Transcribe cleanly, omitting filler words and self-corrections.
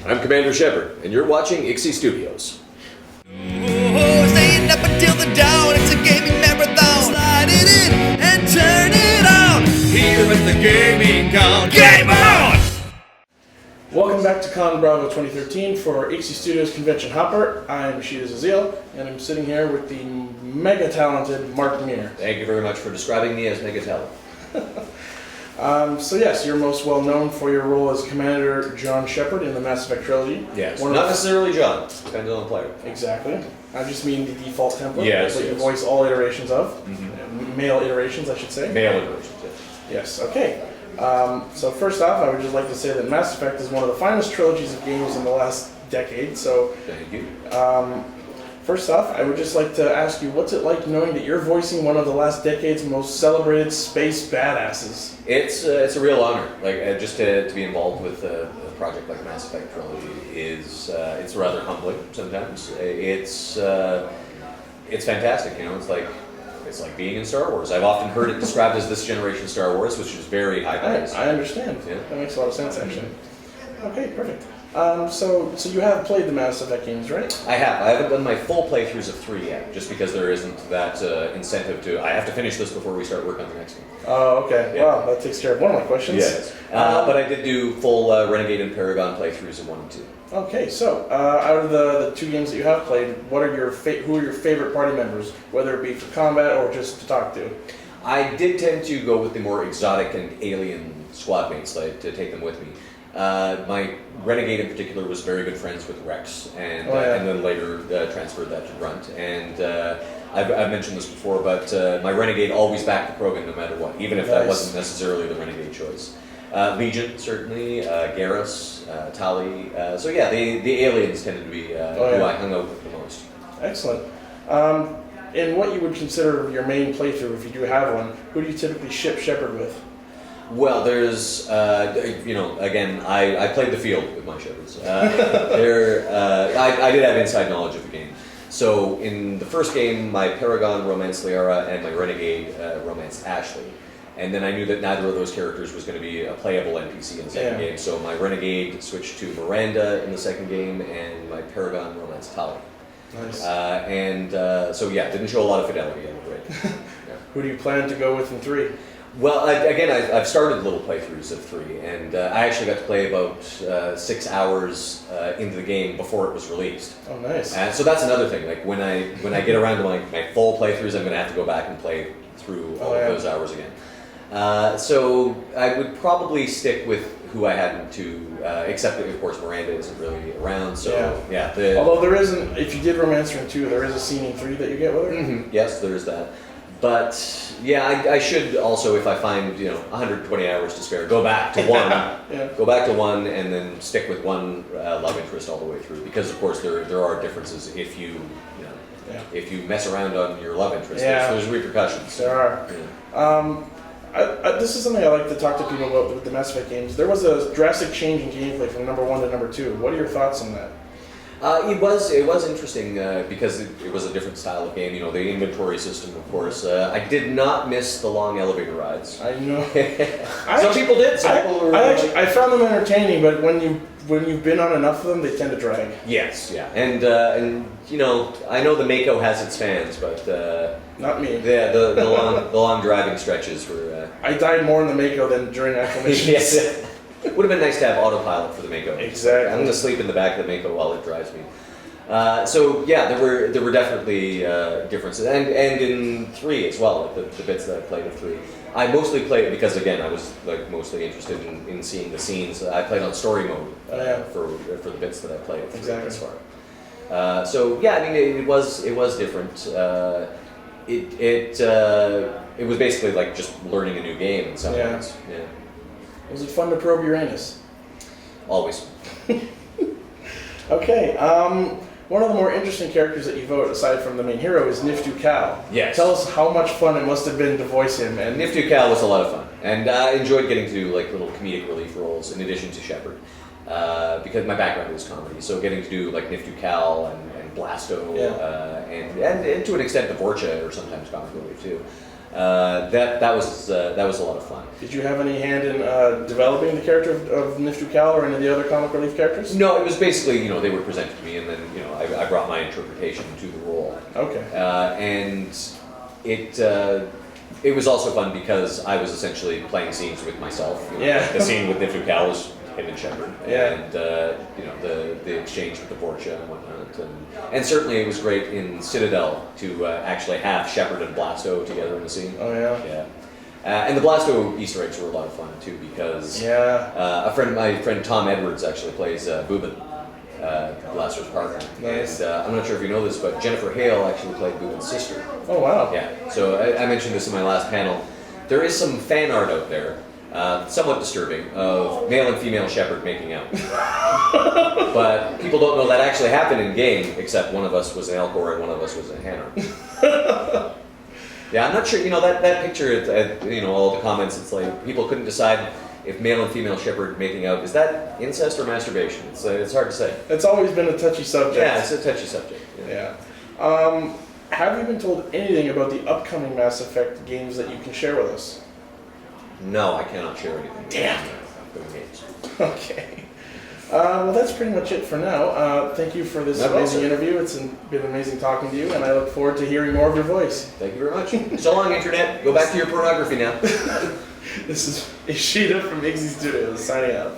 I'm Commander Shepard, and you're watching IXI Studios. Staying up until the dawn, it's a gaming marathon. Slide it in and turn it on. Here at the gaming con. Game on! Welcome back to ConBravo 2013 for IXI Studios Convention Hopper. I'm Sheeta Zazil, and I'm sitting here with the mega talented Mark Meer. Thank you very much for describing me as mega talent. So yes, you're most well known for your role as Commander John Shepard in the Mass Effect trilogy. Yes, not necessarily John. Depends on the player. Exactly. I just mean the default template that you voice all iterations of. Male iterations, I should say. Male iterations, yes. Yes, okay. So first off, I would just like to say that Mass Effect is one of the finest trilogies of games in the last decade. So, thank you. First off, I would just like to ask you, what's it like knowing that you're voicing one of the last decade's most celebrated space badasses? It's a real honor. Just to be involved with a project like Mass Effect trilogy is it's rather humbling sometimes. It's fantastic. You know, it's like being in Star Wars. I've often heard it described as this generation Star Wars, which is very high praise. I understand. Yeah. That makes a lot of sense, actually. Okay, perfect. So you have played the Mass Effect games, right? I have. I haven't done my full playthroughs of 3 yet, just because there isn't that incentive to. I have to finish this before we start work on the next one. Oh, okay. Yeah. Wow, that takes care of one of my questions. Yes. But I did do full Renegade and Paragon playthroughs of 1 and 2. Okay, so out of the 2 games that you have played, who are your favorite party members, whether it be for combat or just to talk to? I did tend to go with the more exotic and alien squad mates, to take them with me. My Renegade in particular was very good friends with Rex, and then later transferred that to Grunt. And I've mentioned this before, but my Renegade always backed the Krogan no matter what, even if that wasn't necessarily the Renegade choice. Legion, certainly, Garrus, Tali. So yeah, the aliens tended to be who I hung out with the most. Excellent. And what you would consider your main playthrough, if you do have one, who do you typically ship Shepard with? Well, there's, again, I played the field with my Shepards. I did have inside knowledge of the game. So in the first game, my Paragon romanced Liara and my Renegade romanced Ashley. And then I knew that neither of those characters was going to be a playable NPC in the second game. So my Renegade switched to Miranda in the second game, and my Paragon romanced Tali. Nice. So yeah, didn't show a lot of fidelity, I'm afraid. Who do you plan to go with in 3? Well, I've started little playthroughs of 3, and I actually got to play about 6 hours into the game before it was released. Oh, nice. And so that's another thing. Like when I get around to my full playthroughs, I'm going to have to go back and play through all of those hours again. So I would probably stick with who I hadn't to, except that of course Miranda isn't really around. So although there isn't, if you did romance her in 2, there is a scene in 3 that you get with her. Mm-hmm. Yes, there is that. But yeah, I should also, if I find 120 hours to spare, go back to 1. Go back to 1, and then stick with one love interest all the way through. Because of course there are differences if you if you mess around on your love interest. There's repercussions. There are. Yeah. This is something I like to talk to people about with the Mass Effect games. There was a drastic change in gameplay from number 1 to number 2. What are your thoughts on that? It was interesting because it was a different style of game. The inventory system, of course. I did not miss the long elevator rides. I know. Some people did. Some people were. I found them entertaining, but when you've been on enough of them, they tend to drag. Yes, yeah, and I know the Mako has its fans, but not me. Yeah, the long driving stretches were. I died more in the Mako than during actual missions. Yes. It would have been nice to have autopilot for the Mako. Exactly. I'm going to sleep in the back of the Mako while it drives me. So yeah, there were definitely differences, and in 3 as well. Like the bits that I played of 3, I mostly played because again I was mostly interested in seeing the scenes. I played on story mode for the bits that I played thus far. So yeah, I mean it was different. It was basically like just learning a new game in some ways. Yeah. Was it fun to probe Uranus? Always. Okay. One of the more interesting characters that you vote, aside from the main hero, is Niftu Cal. Yes. Tell us how much fun it must have been to voice him. And Niftu Cal was a lot of fun, and I enjoyed getting to do little comedic relief roles in addition to Shepard, because my background is comedy. So getting to do Niftu Cal and Blasto, and to an extent Dvorcha, or sometimes comic relief too. That was a lot of fun. Did you have any hand in developing the character of Niftu Cal or any of the other comic relief characters? No, it was basically, they were presented to me, and then, I brought my interpretation to the role. Okay. And it was also fun because I was essentially playing scenes with myself. Yeah. The scene with Niftu Cal was him and Shepard. Yeah. And, the exchange with the Vorcha and whatnot. And certainly it was great in Citadel to actually have Shepard and Blasto together in the scene. Oh, yeah? Yeah. And the Blasto Easter eggs were a lot of fun too because my friend Tom Edwards actually plays Boobin, Blasto's partner. Nice. And I'm not sure if you know this, but Jennifer Hale actually played Boobin's sister. Oh, wow. Yeah. So I mentioned this in my last panel. There is some fan art out there, somewhat disturbing, of male and female Shepard making out. But people don't know that actually happened in game, except one of us was an Elcor and one of us was a Hanar. Yeah, I'm not sure, that picture, all the comments, it's like people couldn't decide if male and female Shepard making out, is that incest or masturbation? It's hard to say. It's always been a touchy subject. Yeah, it's a touchy subject. Yeah. Have you been told anything about the upcoming Mass Effect games that you can share with us? No, I cannot share anything. Damn. Upcoming games. Okay. Well, that's pretty much it for now. Thank you for this amazing interview. It's been amazing talking to you, and I look forward to hearing more of your voice. Thank you very much. So long, Internet. Go back to your pornography now. This is Ishida from Ixie Studios, signing out.